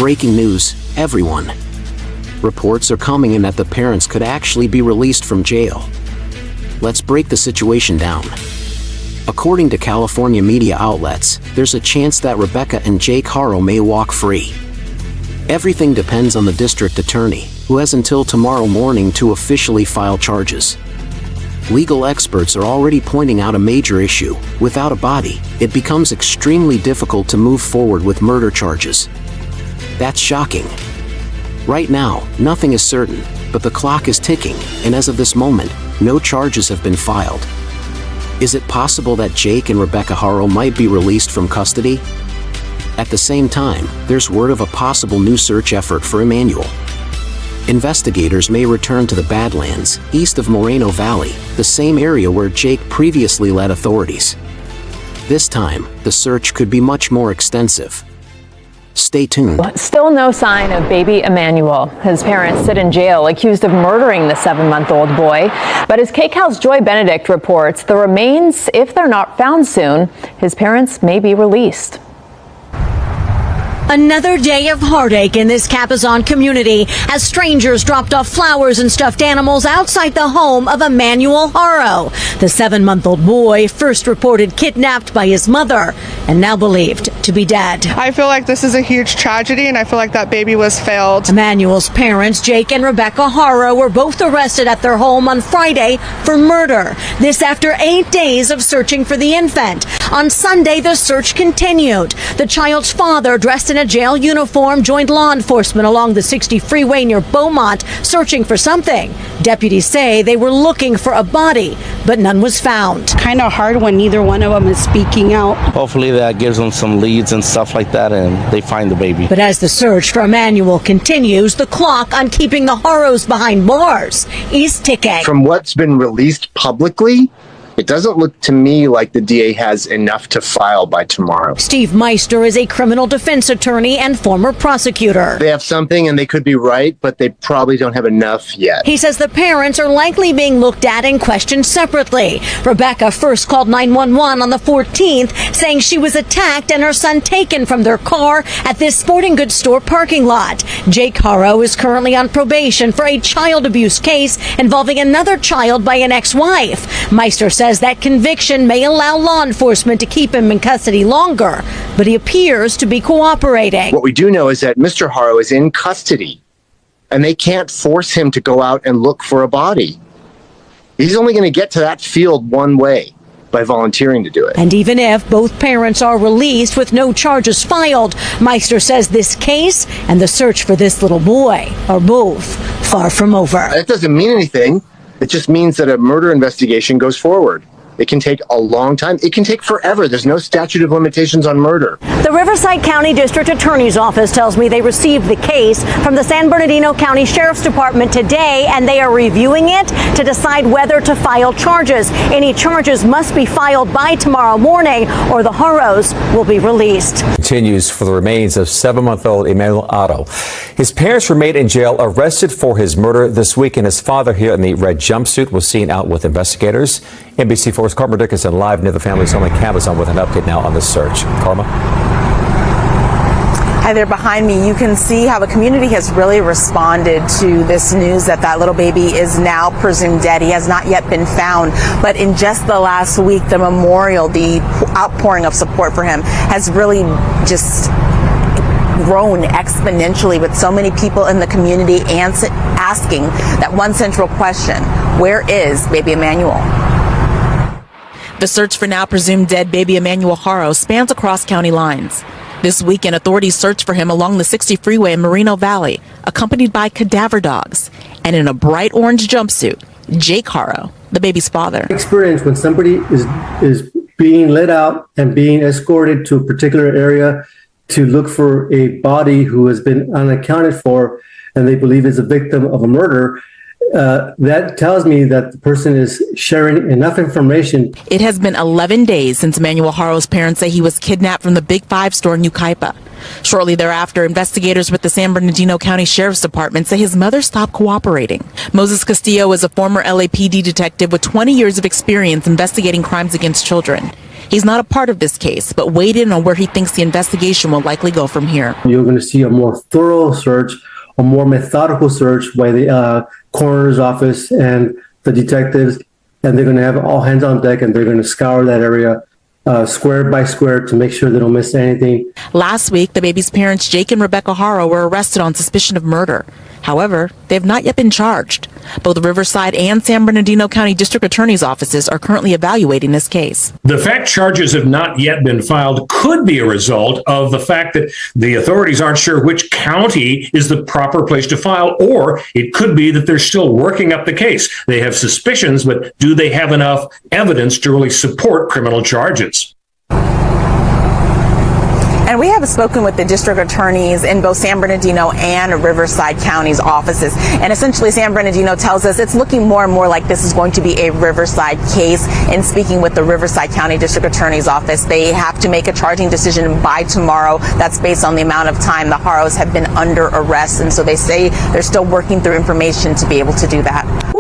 breaking news, everyone. Reports are coming in that the parents could actually be released from jail. Let's break the situation down. According to California media outlets, there's a chance that Rebecca and Jake Haro may walk free. Everything depends on the district attorney, who has until tomorrow morning to officially file charges. Legal experts are already pointing out a major issue. Without a body, it becomes extremely difficult to move forward with murder charges. That's shocking. Right now, nothing is certain, but the clock is ticking, and as of this moment, no charges have been filed. Is it possible that Jake and Rebecca Haro might be released from custody? At the same time, there's word of a possible new search effort for Emmanuel. Investigators may return to the Badlands, east of Moreno Valley, the same area where Jake previously led authorities. This time, the search could be much more extensive. Stay tuned. Still no sign of baby Emmanuel. His parents sit in jail accused of murdering the 7-month-old boy. But as KCAL's Joy Benedict reports, the remains, if they're not found soon, his parents may be released. Another day of heartache in this Capizon community as strangers dropped off flowers and stuffed animals outside the home of Emmanuel Haro. The 7-month-old boy first reported kidnapped by his mother and now believed to be dead. I feel like this is a huge tragedy and I feel like that baby was failed. Emmanuel's parents, Jake and Rebecca Haro, were both arrested at their home on Friday for murder. This after 8 days of searching for the infant. On Sunday, the search continued. The child's father, dressed in a jail uniform, joined law enforcement along the 60 freeway near Beaumont, searching for something. Deputies say they were looking for a body, but none was found. Kind of hard when neither one of them is speaking out. Hopefully that gives them some leads and stuff like that, and they find the baby. But as the search for Emmanuel continues, the clock on keeping the Haros behind bars is ticking. From what's been released publicly, it doesn't look to me like the DA has enough to file by tomorrow. Steve Meister is a criminal defense attorney and former prosecutor. They have something and they could be right, but they probably don't have enough yet. He says the parents are likely being looked at and questioned separately. Rebecca first called 911 on the 14th, saying she was attacked and her son taken from their car at this sporting goods store parking lot. Jake Haro is currently on probation for a child abuse case involving another child by an ex-wife. Meister says that conviction may allow law enforcement to keep him in custody longer, but he appears to be cooperating. What we do know is that Mr. Haro is in custody, and they can't force him to go out and look for a body. He's only going to get to that field one way, by volunteering to do it. And even if both parents are released with no charges filed, Meister says this case and the search for this little boy are both far from over. That doesn't mean anything. It just means that a murder investigation goes forward. It can take a long time. It can take forever. There's no statute of limitations on murder. The Riverside County District Attorney's Office tells me they received the case from the San Bernardino County Sheriff's Department today, and they are reviewing it to decide whether to file charges. Any charges must be filed by tomorrow morning, or the Haros will be released. Continues for the remains of 7-month-old Emmanuel Haro. His parents remain in jail, arrested for his murder this week, and his father here in the red jumpsuit was seen out with investigators. NBC4's Karma Dickinson live near the family's home in Cabazon with an update now on the search. Karma? Hi there behind me. You can see how the community has really responded to this news that that little baby is now presumed dead. He has not yet been found, but in just the last week, the memorial, the outpouring of support for him has really just grown exponentially, with so many people in the community asking that one central question: where is baby Emmanuel? The search for now presumed dead baby Emmanuel Haro spans across county lines. This weekend, authorities searched for him along the 60 freeway in Moreno Valley, accompanied by cadaver dogs, and in a bright orange jumpsuit, Jake Haro, the baby's father. Experience when somebody is being let out and being escorted to a particular area to look for a body who has been unaccounted for and they believe is a victim of a murder. That tells me that the person is sharing enough information. It has been 11 days since Emmanuel Haro's parents say he was kidnapped from the Big Five store in Yucaipa. Shortly thereafter, investigators with the San Bernardino County Sheriff's Department say his mother stopped cooperating. Moses Castillo is a former LAPD detective with 20 years of experience investigating crimes against children. He's not a part of this case, but weighed in on where he thinks the investigation will likely go from here. You're going to see a more thorough search, a more methodical search by the coroner's office and the detectives, and they're going to have all hands on deck, and they're going to scour that area square by square to make sure they don't miss anything. Last week, the baby's parents, Jake and Rebecca Haro, were arrested on suspicion of murder. However, they have not yet been charged. Both Riverside and San Bernardino County District Attorney's offices are currently evaluating this case. The fact charges have not yet been filed could be a result of the fact that the authorities aren't sure which county is the proper place to file, or it could be that they're still working up the case. They have suspicions, but do they have enough evidence to really support criminal charges? And we have spoken with the district attorneys in both San Bernardino and Riverside County's offices. And essentially, San Bernardino tells us it's looking more and more like this is going to be a Riverside case. In speaking with the Riverside County District Attorney's office, they have to make a charging decision by tomorrow. That's based on the amount of time the Haros have been under arrest. And so they say they're still working through information to be able to do that.